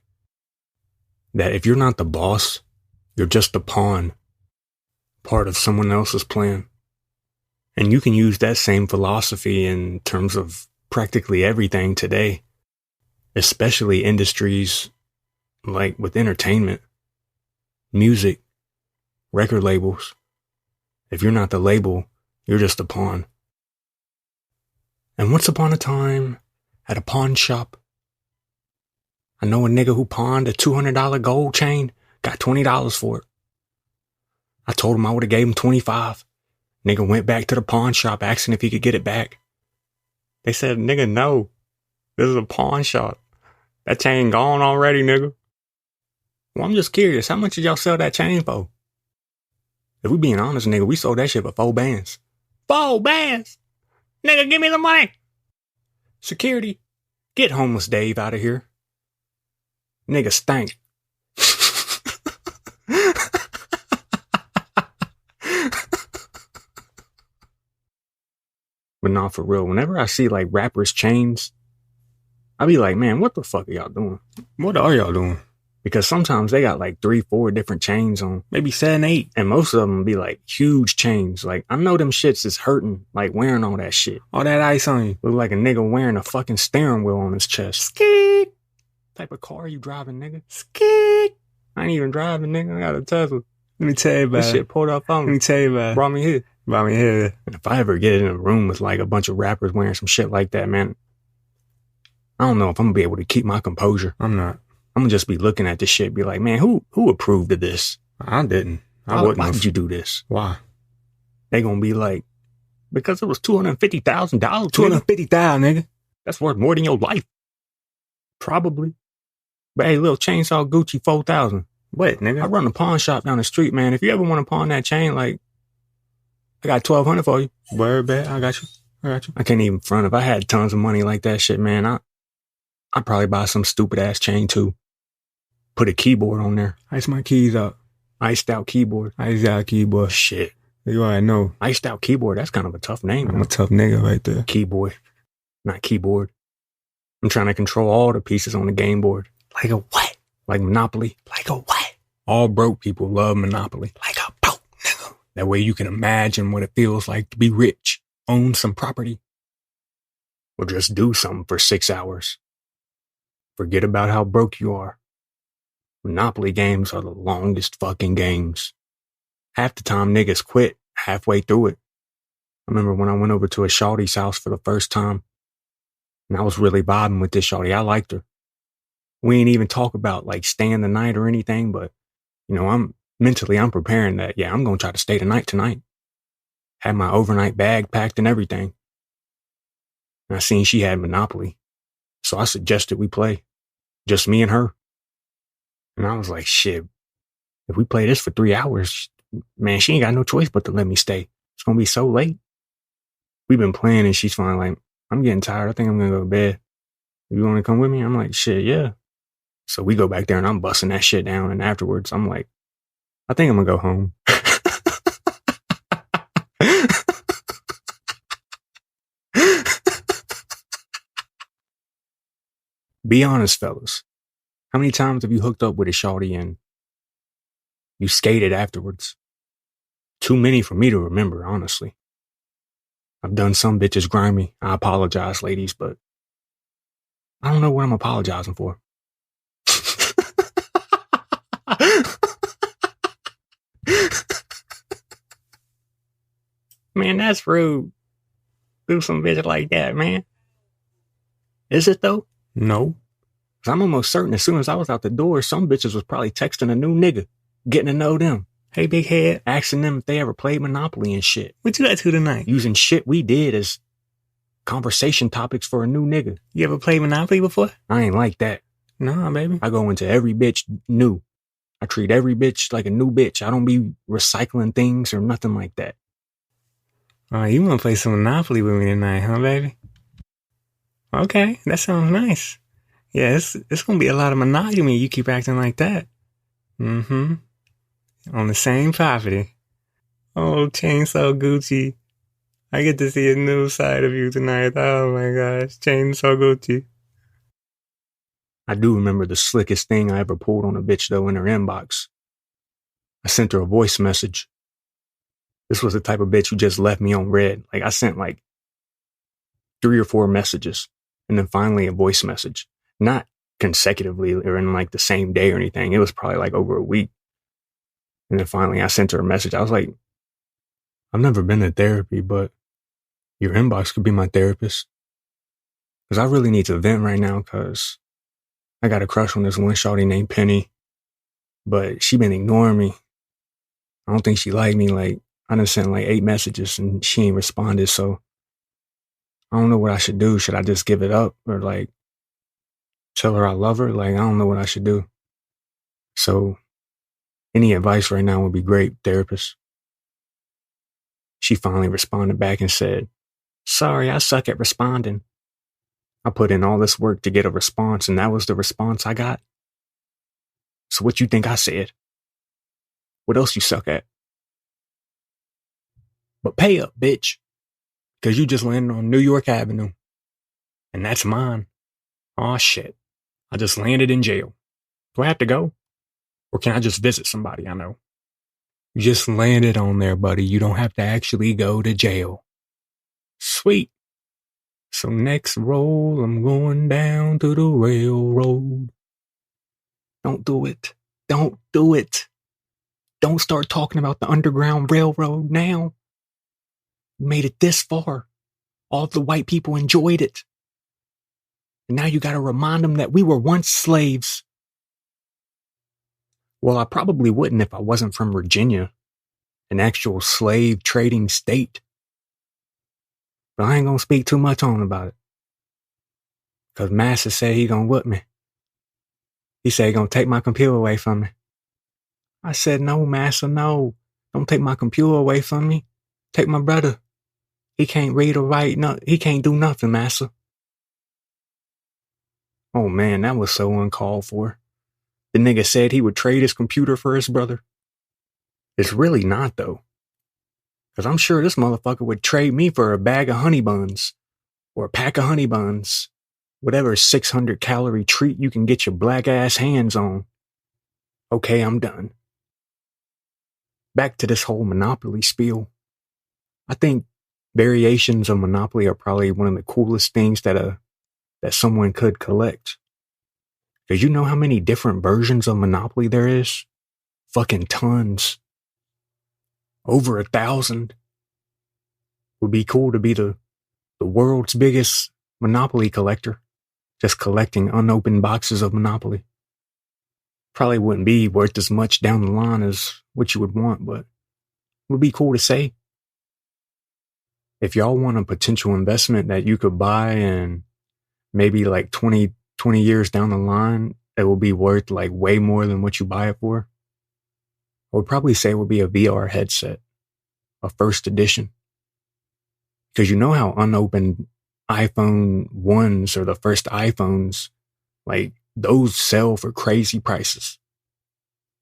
if you're not the boss, you're just a pawn, part of someone else's plan. And you can use that same philosophy in terms of practically everything today, especially industries like with entertainment, music, record labels. If you're not the label, you're just a pawn. And once upon a time, at a pawn shop, I know a nigga who pawned a $200 gold chain, got $20 for it. I told him I would have gave him $25. Nigga went back to the pawn shop asking if he could get it back. They said, "Nigga, no. This is a pawn shop. That chain gone already, nigga." Well, I'm just curious, how much did y'all sell that chain for? If we being honest, nigga, we sold that shit for 4 bands. 4 bands? Nigga, give me the money. Security, get homeless Dave out of here. Nigga stank. But not for real. Whenever I see like rappers' chains, I be like, man, what the fuck are y'all doing? What are y'all doing? Because sometimes they got like 3-4 different chains on. Maybe 7-8. And most of them be like huge chains. Like, I know them shits is hurting, like wearing all that shit. All that ice on you. Look like a nigga wearing a fucking steering wheel on his chest. Skeet! Type of car you driving, nigga? Skeet! I ain't even driving, nigga. I got a Tesla. Let me tell you about this it. shit pulled up on me. Let me tell you about it. Brought me here. Brought me here. And if I ever get in a room with like a bunch of rappers wearing some shit like that, man, I don't know if I'm gonna be able to keep my composure. I'm not. I'm gonna just be looking at this shit, be like, man, who approved of this? I didn't. Why did you do this? Why? They gonna be like, because it was $250,000. $250,000, nigga. That's worth more than your life. Probably. But hey, little chainsaw Gucci 4,000. What, nigga? I run a pawn shop down the street, man. If you ever want to pawn that chain, like, I got $1,200 for you. Word, bet. I got you. I can't even front. If I had tons of money like that shit, man, I'd probably buy some stupid ass chain too. Put a keyboard on there. Ice my keys up. Iced out keyboard. Iced out keyboard. Shit. You already know. Iced out keyboard. That's kind of a tough name. I'm a tough nigga right there. Keyboard. Not keyboard. I'm trying to control all the pieces on the game board. Like a what? Like Monopoly. Like a what? All broke people love Monopoly. Like a broke nigga. That way you can imagine what it feels like to be rich. Own some property. Or just do something for 6 hours. Forget about how broke you are. Monopoly games are the longest fucking games. Half the time niggas quit halfway through it. I remember when I went over to a shawty's house for the first time, and I was really vibing with this shawty. I liked her. We ain't even talk about like staying the night or anything, but you know, I'm preparing that, yeah, I'm gonna try to stay the night tonight. Had my overnight bag packed and everything. And I seen she had Monopoly. So I suggested we play. Just me and her. And I was like, shit, if we play this for 3 hours, man, she ain't got no choice but to let me stay. It's going to be so late. We've been playing and she's finally like, I'm getting tired. I think I'm going to go to bed. You want to come with me? I'm like, shit, yeah. So we go back there and I'm busting that shit down. And afterwards, I'm like, I think I'm going to go home. Be honest, fellas. How many times have you hooked up with a shawty and you skated afterwards? Too many for me to remember, honestly. I've done some bitches grimy. I apologize, ladies, but I don't know what I'm apologizing for. Man, that's rude. Do some bitch like that, man. Is it though? No. Cause I'm almost certain as soon as I was out the door, some bitches was probably texting a new nigga, getting to know them. Hey, big head. Asking them if they ever played Monopoly and shit. What you got to tonight? Using shit we did as conversation topics for a new nigga. You ever played Monopoly before? I ain't like that. Nah, baby. I go into every bitch new. I treat every bitch like a new bitch. I don't be recycling things or nothing like that. You want to play some Monopoly with me tonight, huh, baby? Okay, that sounds nice. Yeah, it's going to be a lot of monogamy. You keep acting like that. Mm-hmm. On the same property. Oh, Chainsaw Gucci. I get to see a new side of you tonight. Oh my gosh, Chainsaw Gucci. I do remember the slickest thing I ever pulled on a bitch though in her inbox. I sent her a voice message. This was the type of bitch who just left me on red. Like I sent like 3 or 4 messages and then finally a voice message. Not consecutively or in like the same day or anything. It was probably like over a week. And then finally I sent her a message. I was like, I've never been to therapy, but your inbox could be my therapist. Because I really need to vent right now because I got a crush on this one shawty named Penny. But she been ignoring me. I don't think she liked me. Like, I done sent like 8 messages and she ain't responded. So I don't know what I should do. Should I just give it up or like tell her I love her? Like, I don't know what I should do. So any advice right now would be great, therapist. She finally responded back and said, sorry, I suck at responding. I put in all this work to get a response and that was the response I got. So what you think I said? What else you suck at? But pay up, bitch. Because you just landed on New York Avenue. And that's mine. Aw, shit. I just landed in jail. Do I have to go? Or can I just visit somebody I know? You just landed on there, buddy. You don't have to actually go to jail. Sweet. So next roll, I'm going down to the railroad. Don't do it. Don't do it. Don't start talking about the Underground Railroad now. You made it this far. All of the white people enjoyed it. And now you gotta remind them that we were once slaves. Well, I probably wouldn't if I wasn't from Virginia, an actual slave trading state. But I ain't gonna speak too much on about it. Cause Master said he gonna whip me. He said he gonna take my computer away from me. I said, no, Master, no. Don't take my computer away from me. Take my brother. He can't read or write. No, he can't do nothing, Master. Oh man, that was so uncalled for. The nigga said he would trade his computer for his brother. It's really not, though. Cause I'm sure this motherfucker would trade me for a bag of honey buns. Or a pack of honey buns. Whatever 600-calorie treat you can get your black ass hands on. Okay, I'm done. Back to this whole Monopoly spiel. I think variations of Monopoly are probably one of the coolest things that someone could collect. Cause you know how many different versions of Monopoly there is? Fucking tons. Over 1,000. Would be cool to be the world's biggest Monopoly collector. Just collecting unopened boxes of Monopoly. Probably wouldn't be worth as much down the line as what you would want, but it would be cool to say. If y'all want a potential investment that you could buy and maybe like 20 years down the line, it will be worth like way more than what you buy it for, I would probably say it would be a VR headset, a first edition. Because you know how unopened iPhone 1s or the first iPhones, like those sell for crazy prices.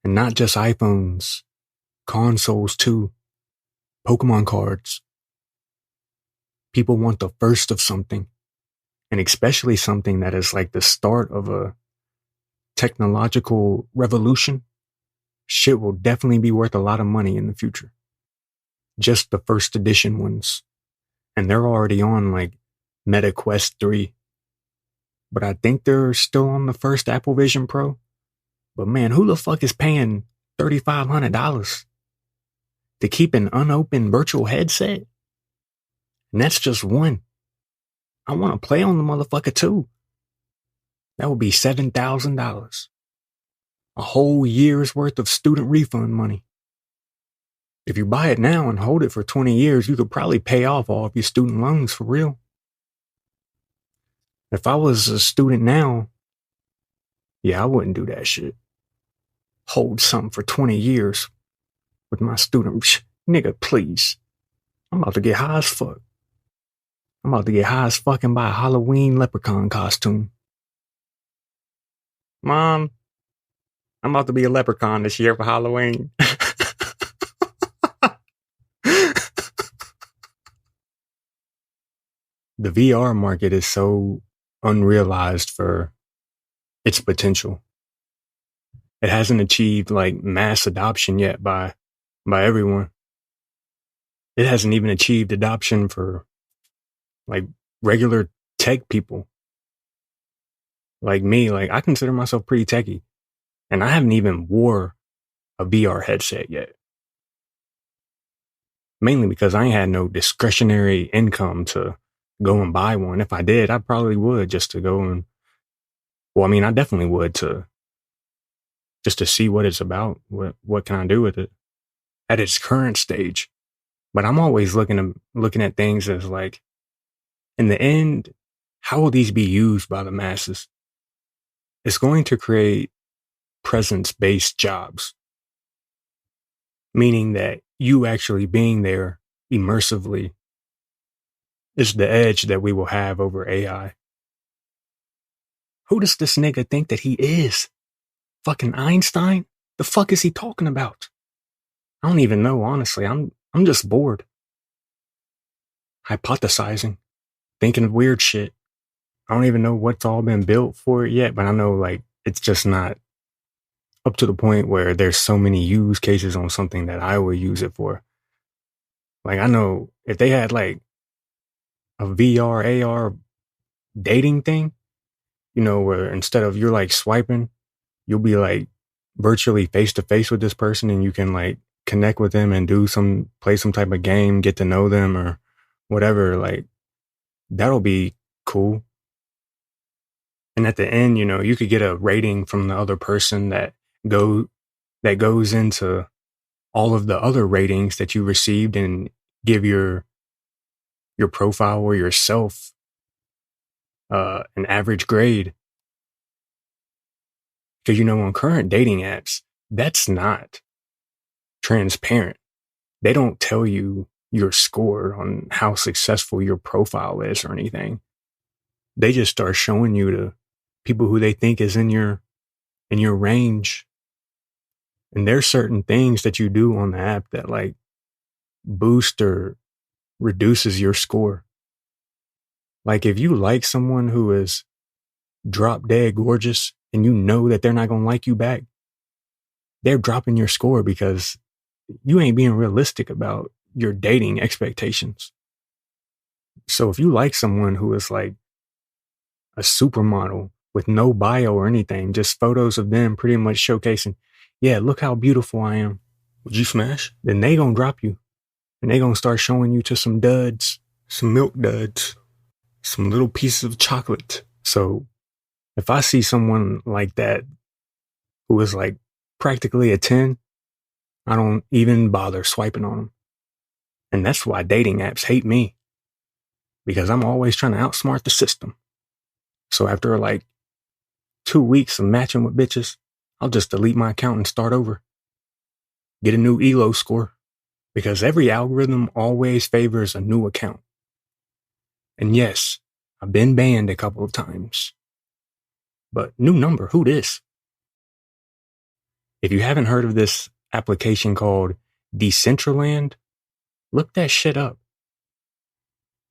And not just iPhones, consoles too, Pokemon cards. People want the first of something, and especially something that is like the start of a technological revolution. Shit will definitely be worth a lot of money in the future. Just the first edition ones. And they're already on like Meta Quest 3. But I think they're still on the first Apple Vision Pro. But man, who the fuck is paying $3,500 to keep an unopened virtual headset? And that's just one. I want to play on the motherfucker too. That would be $7,000. A whole year's worth of student refund money. If you buy it now and hold it for 20 years, you could probably pay off all of your student loans for real. If I was a student now, yeah, I wouldn't do that shit. Hold something for 20 years with my student. Nigga, please. I'm about to get high as fuck. I'm about to get high as fuck and buy a Halloween leprechaun costume. Mom, I'm about to be a leprechaun this year for Halloween. The VR market is so unrealized for its potential. It hasn't achieved like mass adoption yet by everyone. It hasn't even achieved adoption for like regular tech people. Like me, like I consider myself pretty techie. And I haven't even wore a VR headset yet. Mainly because I ain't had no discretionary income to go and buy one. If I did, I probably would just to go and, well, I mean, I definitely would just to see what it's about. What can I do with it at its current stage? But I'm always looking at things as like, in the end, how will these be used by the masses? It's going to create presence-based jobs, meaning that you actually being there immersively is the edge that we will have over AI. Who does this nigga think that he is? Fucking Einstein? The fuck is he talking about? I don't even know, honestly. I'm just bored. hypothesizing, thinking of weird shit. I don't even know what's all been built for it yet, but I know like it's just not up to the point where there's so many use cases on something that I would use it for. Like I know if they had like a VR, AR dating thing, you know, where instead of you're like swiping, you'll be like virtually face to face with this person and you can like connect with them and play some type of game, get to know them or whatever. Like that'll be cool. And at the end, you know, you could get a rating from the other person that goes into all of the other ratings that you received and give your profile or yourself an average grade. Because, you know, on current dating apps, that's not transparent. They don't tell you your score on how successful your profile is or anything. They just start showing you to people who they think is in your range. And there's certain things that you do on the app that like boost or reduces your score. Like if you like someone who is drop dead gorgeous and you know that they're not going to like you back, they're dropping your score because you ain't being realistic about your dating expectations. So if you like someone who is like a supermodel with no bio or anything, just photos of them pretty much showcasing, yeah, look how beautiful I am. Would you smash? Then they gonna drop you and they gonna start showing you to some duds, some milk duds, some little pieces of chocolate. So if I see someone like that who is like practically a 10, I don't even bother swiping on them. And that's why dating apps hate me, because I'm always trying to outsmart the system. So after like 2 weeks of matching with bitches, I'll just delete my account and start over. Get a new ELO score, because every algorithm always favors a new account. And yes, I've been banned a couple of times. But new number, who this? If you haven't heard of this application called Decentraland, look that shit up.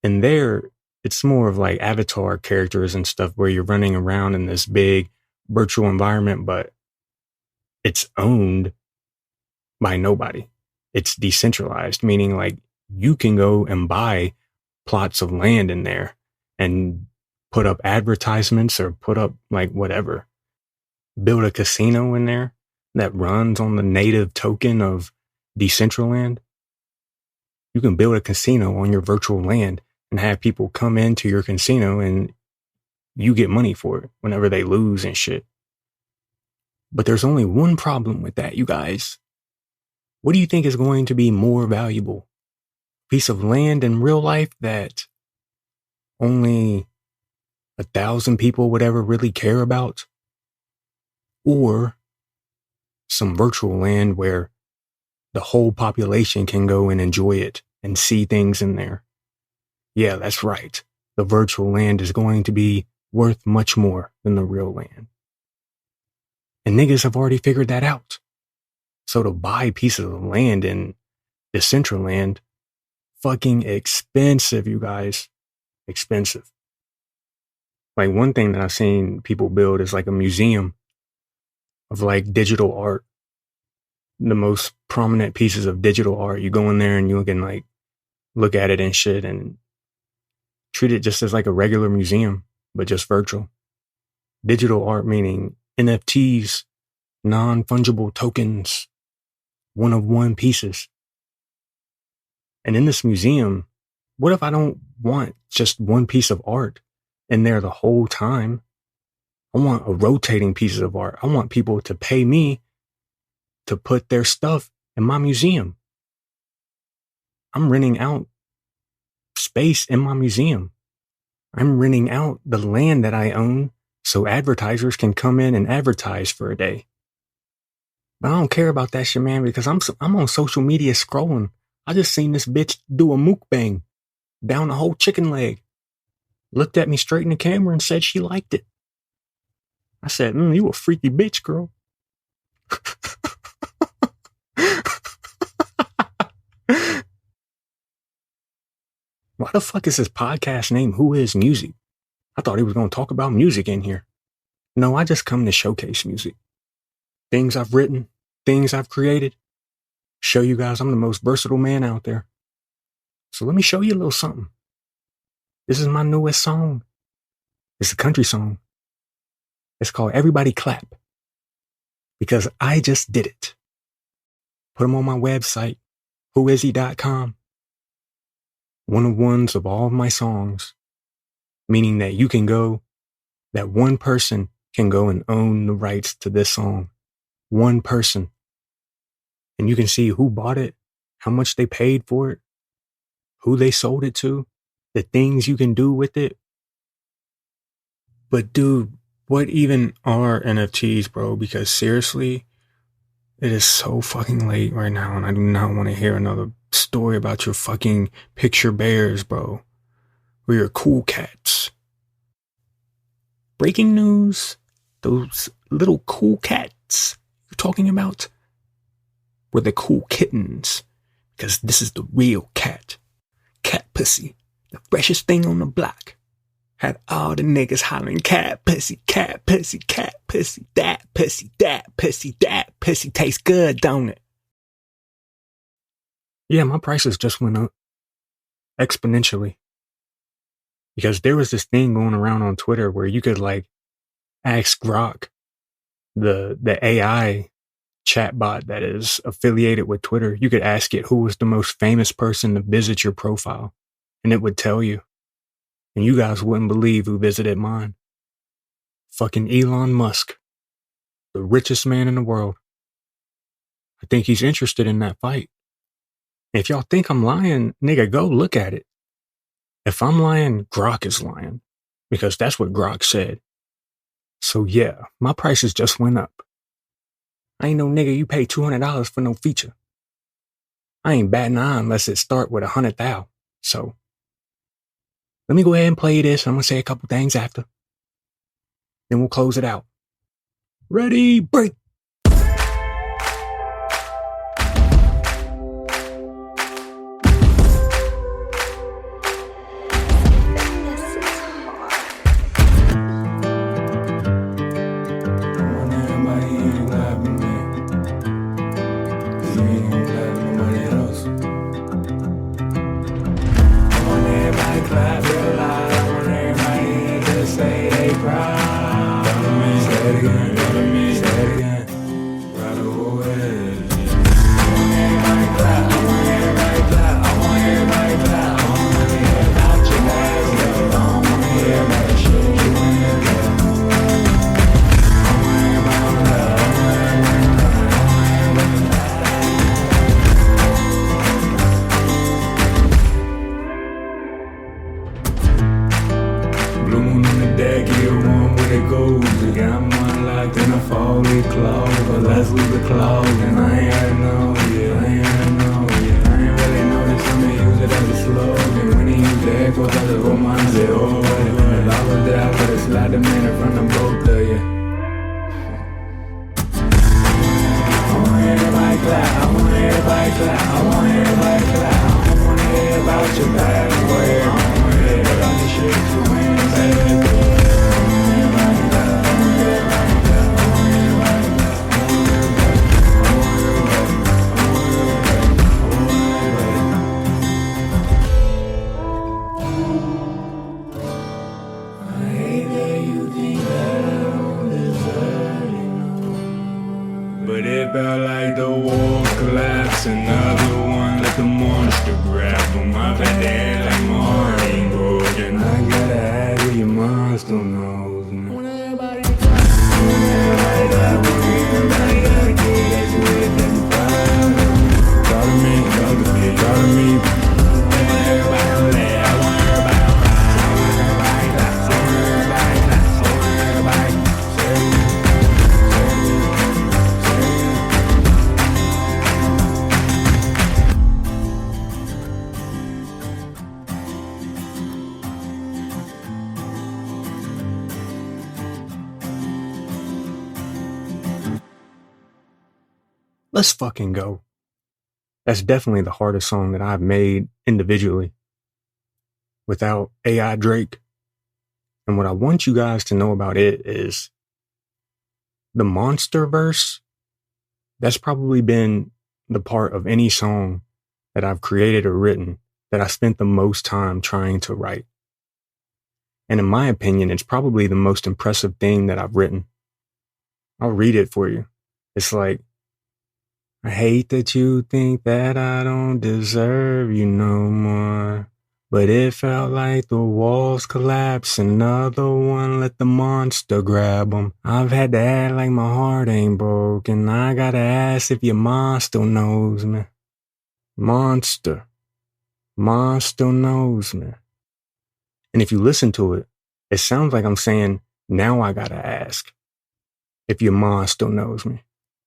And there, it's more of like avatar characters and stuff where you're running around in this big virtual environment, but it's owned by nobody. It's decentralized, meaning like you can go and buy plots of land in there and put up advertisements or put up like whatever. Build a casino in there that runs on the native token of Decentraland. You can build a casino on your virtual land and have people come into your casino and you get money for it whenever they lose and shit. But there's only one problem with that, you guys. What do you think is going to be more valuable? A piece of land in real life that only 1,000 people would ever really care about? Or some virtual land where the whole population can go and enjoy it and see things in there? Yeah, that's right. The virtual land is going to be worth much more than the real land. And niggas have already figured that out. So to buy pieces of land in Decentraland, fucking expensive, you guys. Expensive. Like one thing that I've seen people build is like a museum of like digital art. The most prominent pieces of digital art. You go in there and you can like look at it and shit and treat it just as like a regular museum, but just virtual. Digital art meaning NFTs, non-fungible tokens, one-of-one pieces. And in this museum, what if I don't want just one piece of art in there the whole time? I want a rotating pieces of art. I want people to pay me to put their stuff in my museum. I'm renting out space in my museum. I'm renting out the land that I own so advertisers can come in and advertise for a day. But I don't care about that shit, man, because I'm on social media scrolling. I just seen this bitch do a mukbang down a whole chicken leg. Looked at me straight in the camera and said she liked it. I said, you a freaky bitch, girl. Why the fuck is this podcast name Who Is Music? I thought he was going to talk about music in here. No, I just come to showcase music. Things I've written, things I've created. Show you guys I'm the most versatile man out there. So let me show you a little something. This is my newest song. It's a country song. It's called Everybody Clap. Because I just did it. Put them on my website, whoishe.com. One of ones of all of my songs. Meaning that you can go, that one person can go and own the rights to this song. One person. And you can see who bought it, how much they paid for it, who they sold it to, the things you can do with it. But dude, what even are NFTs, bro? Because seriously, it is so fucking late right now and I do not want to hear another story about your fucking picture bears, bro. Or your cool cats. Breaking news, those little cool cats you're talking about were the cool kittens. Because this is the real cat. Cat pussy. The freshest thing on the block. Had all the niggas hollering cat pussy, cat pussy, cat pussy, that pussy, that pussy, that pussy tastes good, don't it? Yeah, my prices just went up exponentially. Because there was this thing going around on Twitter where you could like ask Grok, the AI chatbot that is affiliated with Twitter. You could ask it who was the most famous person to visit your profile and it would tell you. And you guys wouldn't believe who visited mine. Fucking Elon Musk. The richest man in the world. I think he's interested in that fight. If y'all think I'm lying, nigga, go look at it. If I'm lying, Grok is lying. Because that's what Grok said. So yeah, my prices just went up. I ain't no nigga you pay $200 for no feature. I ain't batting an eye unless it start with 100,000. So let me go ahead and play this. I'm going to say a couple things after. Then we'll close it out. Ready, break. Let's fucking go. That's definitely the hardest song that I've made individually. without AI Drake. And what I want you guys to know about it is the monster verse. That's probably been the part of any song that I've created or written that I spent the most time trying to write. And in my opinion, it's probably the most impressive thing that I've written. I'll read it for you. It's like, I hate that you think that I don't deserve you no more. But it felt like the walls collapsed. Another one, let the monster grab 'em. I've had to act like my heart ain't broken. I gotta ask if your mom still knows me. Monster. Mom still knows me. And if you listen to it, it sounds like I'm saying, now I gotta ask if your mom still knows me.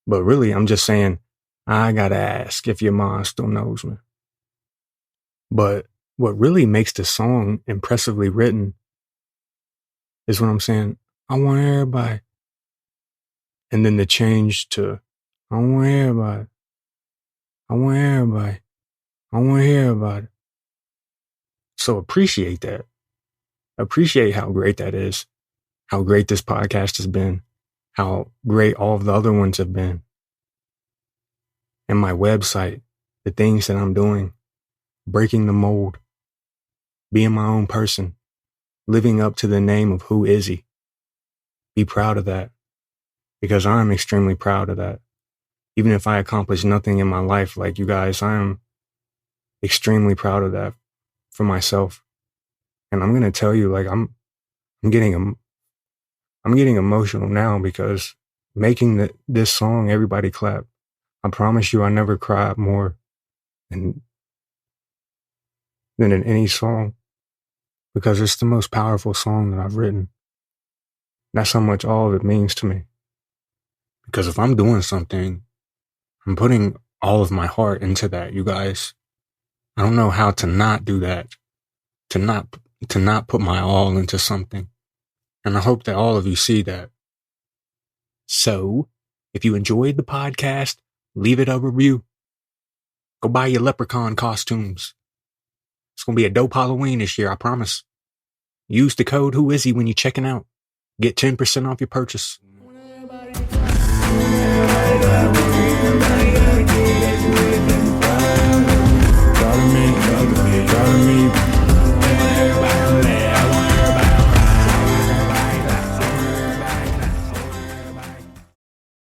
But really, I'm just saying, I gotta ask if your mom still knows me. But what really makes the song impressively written is when I'm saying, I want everybody. And then the change to, I want everybody. I want everybody. I want to hear about it. So appreciate that. Appreciate how great that is. How great this podcast has been. How great all of the other ones have been. And my website, the things that I'm doing, breaking the mold, being my own person, living up to the name of Who Is He. Be proud of that, because I'm extremely proud of that. Even if I accomplish nothing in my life like you guys, I am extremely proud of that for myself. And I'm going to tell you, like, I'm getting emotional now because making this song, Everybody Clap, I promise you I never cried more than in any song, because it's the most powerful song that I've written. That's how much all of it means to me. Because if I'm doing something, I'm putting all of my heart into that, you guys. I don't know how to not do that, to not put my all into something. And I hope that all of you see that. So, if you enjoyed the podcast, leave it a review. Go buy your leprechaun costumes. It's going to be a dope Halloween this year, I promise. Use the code WhoIsHe when you're checking out. Get 10% off your purchase.